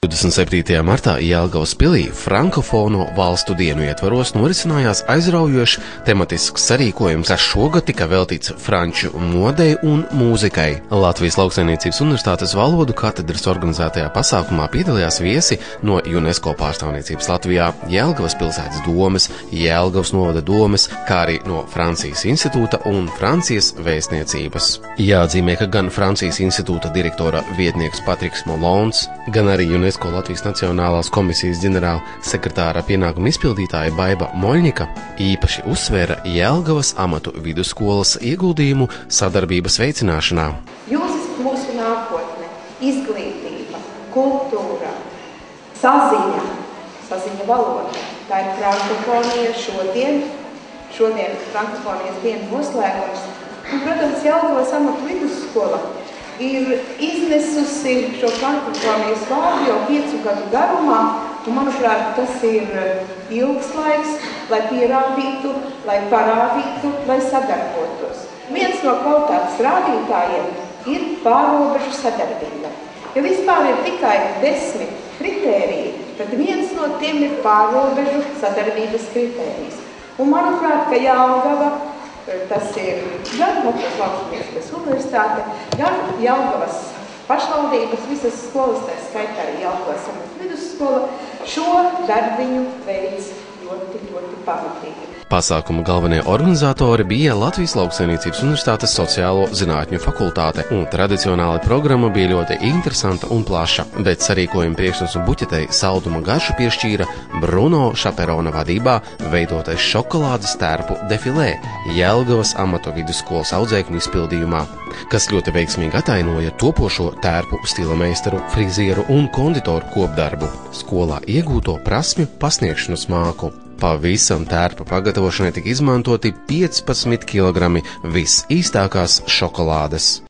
27. martā Jelgavas pilī Frankofono valstu dienu ietvaros norisinājās aizraujošs tematisks sarīkojums, kas šogad tika veltīts franču modei un mūzikai. Latvijas Lauksaimniecības Universitātes valodu katedras organizētajā pasākumā piedalījās viesi no UNESCO pārstāvniecības Latvijā, Jelgavas pilsētas domes, Jelgavas novada domes, kā arī no Francijas institūta un Francijas vēstniecības. Jāatzīmē, ka gan Francijas institūta direktora vietnieks Patriks Molons, gan arī UNESCO Latvijas Nacionālās komisijas ģenerāla sekretāra pienākuma izpildītāja Baiba Moļņika īpaši uzsvēra Jelgavas amatu vidusskolas ieguldījumu sadarbības veicināšanā. Jūs esat mūsu nākotne, izglītība, kultūra, saziņa valoda. Tā ir frankofonija šodien frankofonijas dienu noslēgums. Un, protams, Jelgavas amatu vidusskola ir iznesusi šo frankofonijas vārdu jau 5 gadu garumā, un, manuprāt, tas ir ilgs laiks, lai pierādītu, lai parādītu, lai sadarbotos. Viens no kvalitātes rādītājiem ir pārrobežu sadarbība. Ja vispār ir tikai 10 kritēriji, tad viens no tiem ir pārrobežu sadarbības kritērijs. Un, manuprāt, ka Jelgava, tas ir gan Latvijas Lauksaimniecības Universitāte, gan Jelgavas pašvaldības, visas skolas, tā skaitā arī Jelgavas amatu vidusskola, šo darbiņu veids ļoti pamatīgi. Pasākuma galvenie organizatori bija Latvijas Lauksaimniecības Universitātes sociālo zinātņu fakultāte, un tradicionāli programma bija ļoti interesanta un plaša, bet sarīkojuma priekšnes un buķetei salduma garšu piešķīra Bruno Šaperona vadībā veidotais šokolādes tērpu defilē Jelgavas amatu vidusskolas audzēkņu izpildījumā, kas ļoti veiksmīgi atainoja topošo tērpu stila meistaru, frizieru un konditoru kopdarbu, skolā iegūto prasmju pasniegšanas māku. Pavisam tērpa pagatavošanai tika izmantoti 15 kg visīstākās šokolādes.